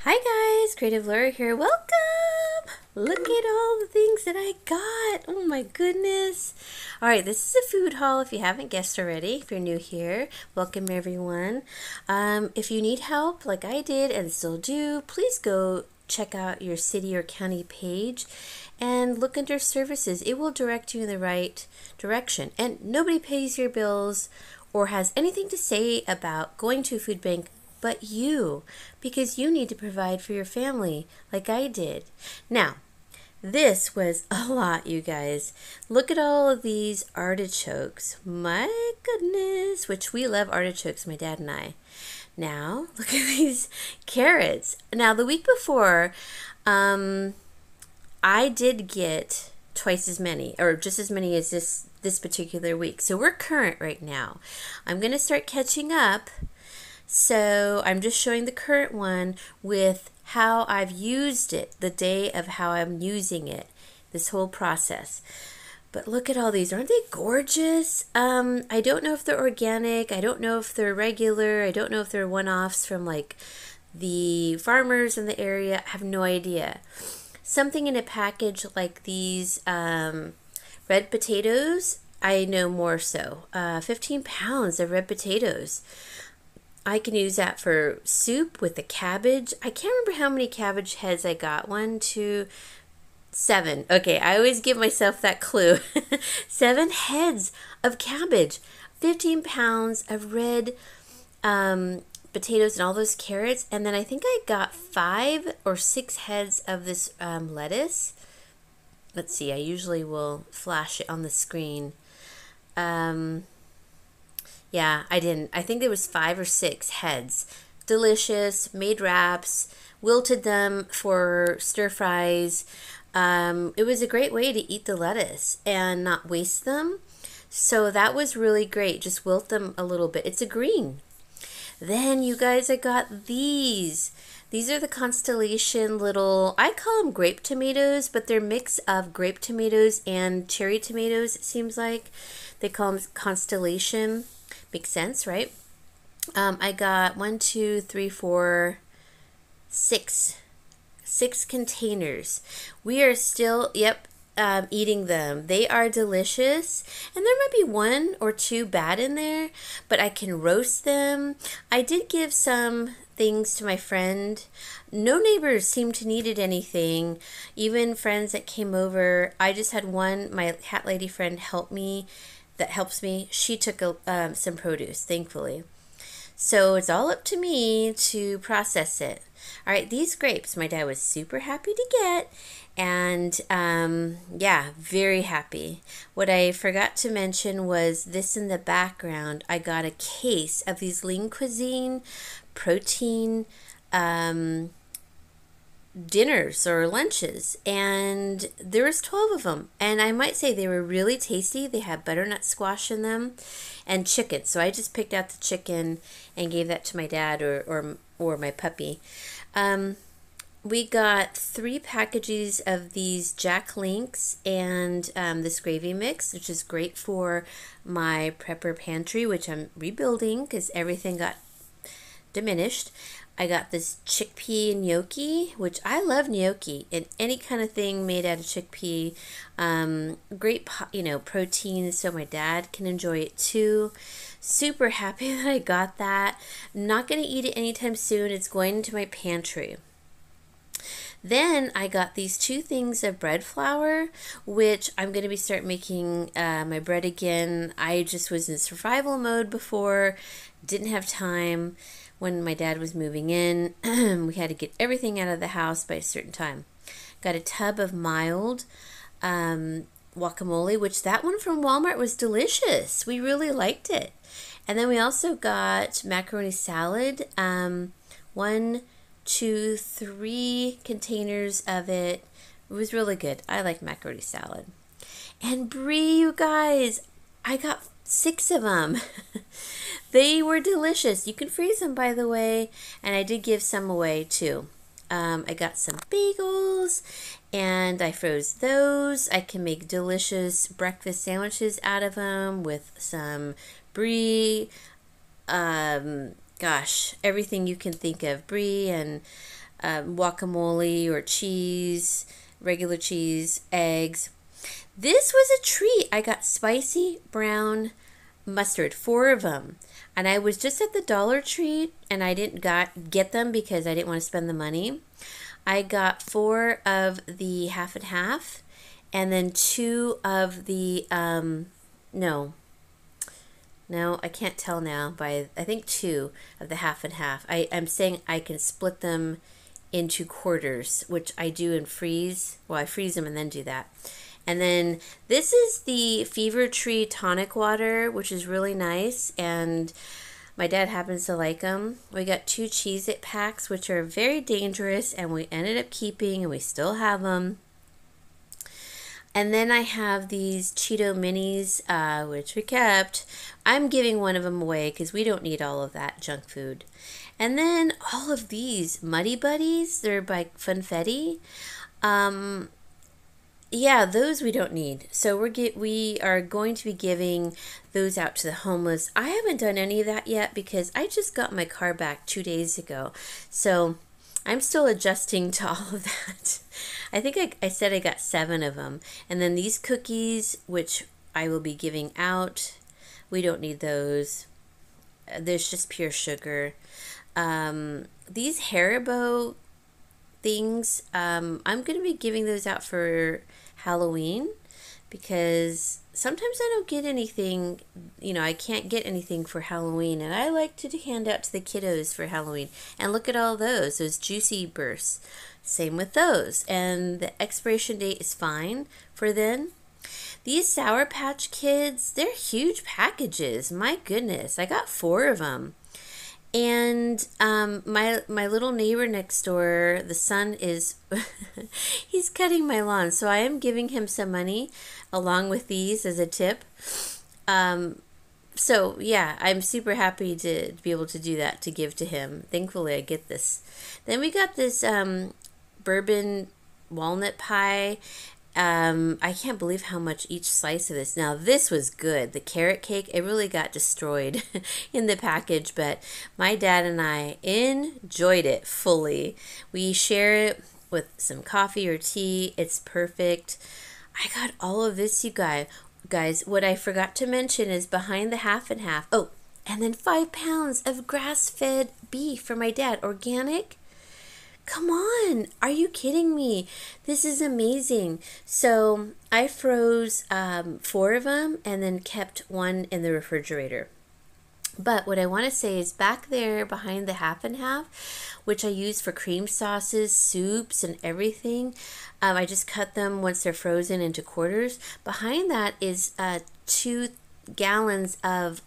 Hi guys, Creative Laura here. Welcome! Look at all the things that I got. Oh my goodness. Alright, this is a food haul if you haven't guessed already. If you're new here, welcome everyone. If you need help like I did and still do, please go check out your city or county page and look under services. It will direct you in the right direction. And nobody pays your bills or has anything to say about going to a food bank but you, because you need to provide for your family like I did. Now, this was a lot, you guys. Look at all of these artichokes. My goodness, which we love artichokes, my dad and I. Now, look at these carrots. Now, the week before, I did get twice as many, or just as many as this particular week. So we're current right now. I'm going to start catching up. So I'm just showing the current one with how I've used it, the day of how I'm using it, this whole process. But look at all these. Aren't they gorgeous? I don't know if they're organic. I don't know if they're regular. I don't know if they're one-offs from like the farmers in the area. I have no idea. Something in a package like these red potatoes, I know more so. 15 pounds of red potatoes. I can use that for soup with the cabbage. I can't remember how many cabbage heads I got. 1, 2, 7. Okay, I always give myself that clue. 7 heads of cabbage. 15 pounds of red potatoes and all those carrots. And then I think I got 5 or 6 heads of this lettuce. Let's see, I usually will flash it on the screen. Yeah, I didn't. I think there was 5 or 6 heads. Delicious, made wraps, wilted them for stir fries. It was a great way to eat the lettuce and not waste them. So that was really great. Just wilt them a little bit. It's a green. Then you guys, I got these. These are the Constellation little, I call them grape tomatoes, but they're a mix of grape tomatoes and cherry tomatoes, it seems like. They call them Constellation. Makes sense, right? I got 1, 2, 3, 4, 6 containers. We are still, eating them. They are delicious, and there might be 1 or 2 bad in there, but I can roast them. I did give some things to my friend. No neighbors seemed to needed anything, even friends that came over. I just had one, my cat lady friend help me, that helps me. She took some produce, thankfully. So it's all up to me to process it. All right, these grapes, my dad was super happy to get, and yeah, very happy. What I forgot to mention was this in the background. I got a case of these Lean Cuisine protein dinners or lunches, and there was 12 of them, and I might say they were really tasty. They had butternut squash in them and chicken, so I just picked out the chicken and gave that to my dad or my puppy. We got 3 packages of these Jack Links and this gravy mix, which is great for my prepper pantry, which I'm rebuilding because everything got diminished. I got this chickpea gnocchi, which I love gnocchi and any kind of thing made out of chickpea. Great, protein, so my dad can enjoy it too. Super happy that I got that. Not going to eat it anytime soon. It's going into my pantry. Then I got these 2 things of bread flour, which I'm going to start making my bread again. I just was in survival mode before, didn't have time. When my dad was moving in, we had to get everything out of the house by a certain time. Got a tub of mild guacamole, which that one from Walmart was delicious. We really liked it. And then we also got macaroni salad. 1, 2, 3 containers of it. It was really good. I like macaroni salad. And brie, you guys, I got 6 of them. They were delicious. You can freeze them, by the way, and I did give some away too. I got some bagels and I froze those. I can make delicious breakfast sandwiches out of them with some brie, gosh, everything you can think of, brie and guacamole or cheese, regular cheese, eggs. This was a treat. I got spicy brown mustard, 4 of them. And I was just at the Dollar Tree and I didn't get them because I didn't want to spend the money. I got 4 of the half and half and then 2 of the, no, I can't tell now, I think 2 of the half and half. I'm saying I can split them into quarters, which I do and freeze. Well, I freeze them and then do that. And then this is the Fever Tree tonic water, which is really nice, and my dad happens to like them. We got 2 Cheez-It packs, which are very dangerous, and we ended up keeping, and we still have them. And then I have these Cheeto Minis, which we kept. I'm giving one of them away because we don't need all of that junk food. And then all of these Muddy Buddies, they're by Funfetti. Yeah, those we don't need. So we are going to be giving those out to the homeless. I haven't done any of that yet because I just got my car back 2 days ago. So I'm still adjusting to all of that. I think I said I got 7 of them. And then these cookies, which I will be giving out, we don't need those. There's just pure sugar. These Haribo things, I'm going to be giving those out for Halloween because sometimes I don't get anything, I can't get anything for Halloween, and I like to hand out to the kiddos for Halloween. And look at all those Juicy Bursts. Same with those, and the expiration date is fine for then. These Sour Patch Kids, they're huge packages. My goodness, I got 4 of them. And my little neighbor next door, the son is, he's cutting my lawn. So I am giving him some money along with these as a tip. So yeah, I'm super happy to be able to do that, to give to him. Thankfully I get this. Then we got this bourbon walnut pie. I can't believe how much each slice of this. Now this was good. The carrot cake, it really got destroyed in the package, but my dad and I enjoyed it fully. We share it with some coffee or tea. It's perfect. I got all of this, you guys. What I forgot to mention is behind the half and half. Oh, and then 5 pounds of grass-fed beef for my dad, organic. Come on, are you kidding me? This is amazing. So I froze 4 of them and then kept 1 in the refrigerator. But what I want to say is back there behind the half and half, which I use for cream sauces, soups, and everything, I just cut them once they're frozen into quarters. Behind that is 2 gallons of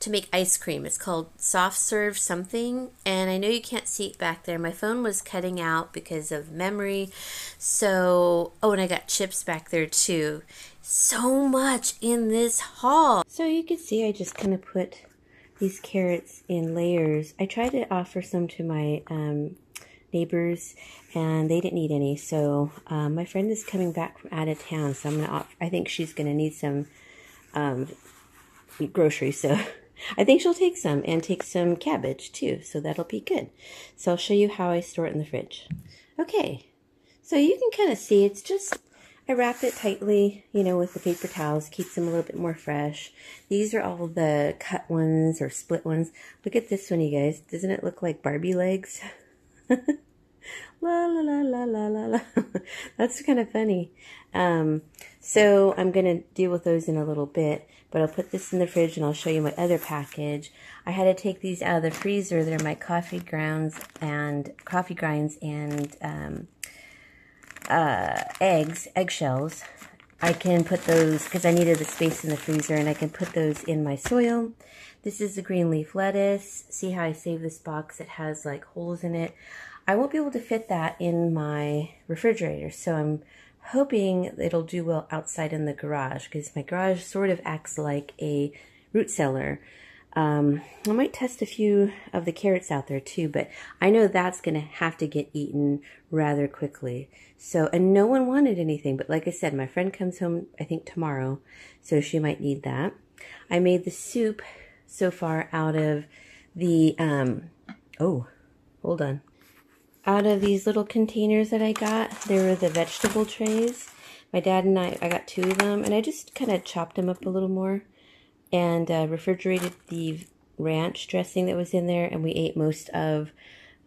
to make ice cream. It's called Soft Serve something, and I know you can't see it back there. My phone was cutting out because of memory. So, oh, and I got chips back there too. So much in this haul. So you can see I just kind of put these carrots in layers. I tried to offer some to my neighbors and they didn't need any. So my friend is coming back from out of town, so I'm gonna offer, I think she's gonna need some groceries, so I think she'll take some, and take some cabbage too, so that'll be good. So I'll show you how I store it in the fridge. Okay, so you can kind of see it's just, I wrap it tightly, with the paper towels, keeps them a little bit more fresh. These are all the cut ones or split ones. Look at this one, you guys. Doesn't it look like Barbie legs? La la la la la la la. That's kind of funny. So I'm going to deal with those in a little bit, but I'll put this in the fridge and I'll show you my other package. I had to take these out of the freezer. They're my coffee grinds and eggshells. I can put those, because I needed the space in the freezer, and I can put those in my soil. This is the green leaf lettuce. See how I save this box? It has like holes in it. I won't be able to fit that in my refrigerator, so I'm hoping it'll do well outside in the garage, because my garage sort of acts like a root cellar. I might test a few of the carrots out there too, but I know that's going to have to get eaten rather quickly. So, and no one wanted anything, but like I said, my friend comes home, I think tomorrow, so she might need that. I made the soup so far out of the, oh, hold on. out of these little containers that I got. They were the vegetable trays. My dad and I got 2 of them, and I just kind of chopped them up a little more and refrigerated the ranch dressing that was in there, and we ate most of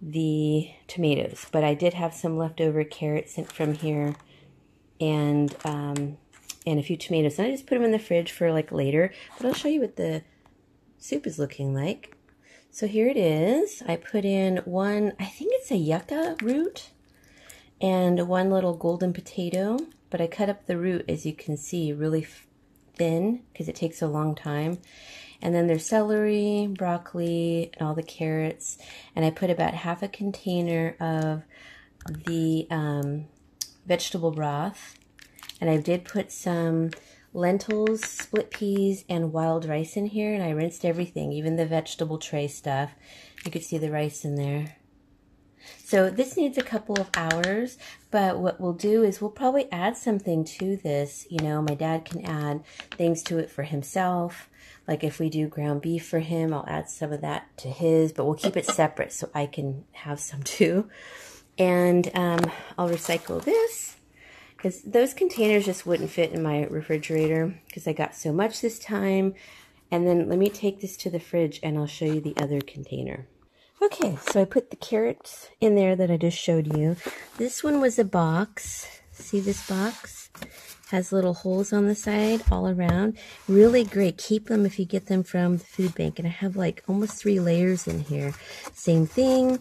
the tomatoes. But I did have some leftover carrots from here and a few tomatoes. And I just put them in the fridge for like later, but I'll show you what the soup is looking like. So here it is. I put in one, I think it's a yucca root, and one little golden potato, but I cut up the root, as you can see, really thin because it takes a long time. And then there's celery, broccoli, and all the carrots. And I put about half a container of the vegetable broth. And I did put some lentils, split peas, and wild rice in here. And I rinsed everything, even the vegetable tray stuff. You could see the rice in there. So this needs a couple of hours, but what we'll do is we'll probably add something to this. You know, my dad can add things to it for himself. Like if we do ground beef for him, I'll add some of that to his, but we'll keep it separate so I can have some too. And I'll recycle this because those containers just wouldn't fit in my refrigerator because I got so much this time. And then let me take this to the fridge and I'll show you the other container. Okay, so I put the carrots in there that I just showed you. This one was a box. See this box? Has little holes on the side all around. Really great. Keep them if you get them from the food bank. And I have like almost 3 layers in here. Same thing.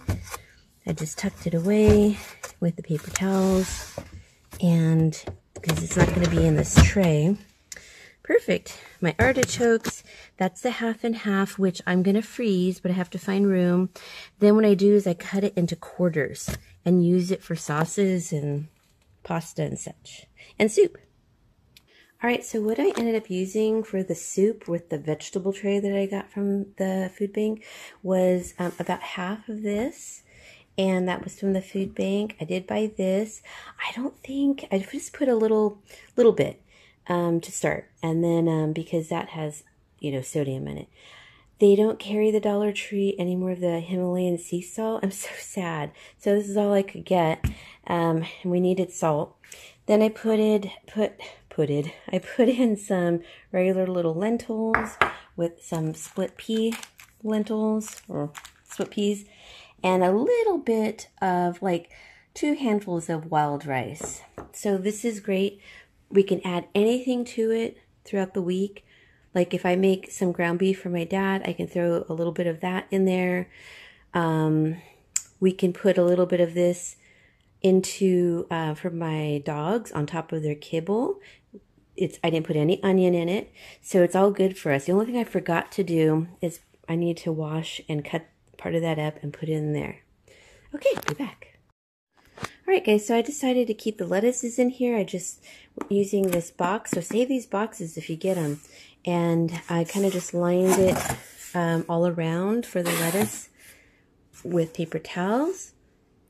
I just tucked it away with the paper towels. And because it's not going to be in this tray. Perfect. My artichokes, that's the half and half, which I'm going to freeze, but I have to find room. Then what I do is I cut it into quarters and use it for sauces and pasta and such. And soup. All right, so what I ended up using for the soup with the vegetable tray that I got from the food bank was about half of this. And that was from the food bank. I did buy this. I just put a little bit. To start, and then because that has, you know, sodium in it. They don't carry the Dollar Tree anymore of the Himalayan sea salt. I'm so sad. So this is all I could get, and we needed salt. Then I put in some regular little lentils with some split pea lentils or split peas, and a little bit of like 2 handfuls of wild rice. So this is great. We can add anything to it throughout the week. Like if I make some ground beef for my dad, I can throw a little bit of that in there. We can put a little bit of this into, for my dogs on top of their kibble. I didn't put any onion in it, so it's all good for us. The only thing I forgot to do is I need to wash and cut part of that up and put it in there. Okay, be back. Alright guys, so I decided to keep the lettuces in here. I just using this box, so save these boxes if you get them. And I kind of just lined it all around for the lettuce with paper towels.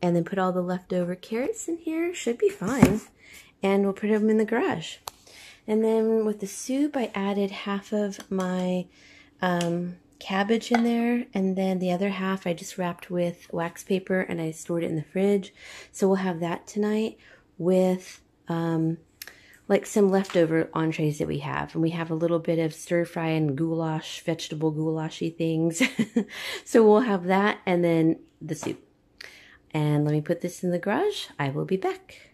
And then put all the leftover carrots in here. Should be fine. And we'll put them in the garage. And then with the soup, I added half of my cabbage in there, and then the other half I just wrapped with wax paper and I stored it in the fridge. So we'll have that tonight with like some leftover entrees that we have. And we have a little bit of stir fry and goulash, vegetable goulashy things. So we'll have that and then the soup. And let me put this in the garage. I will be back.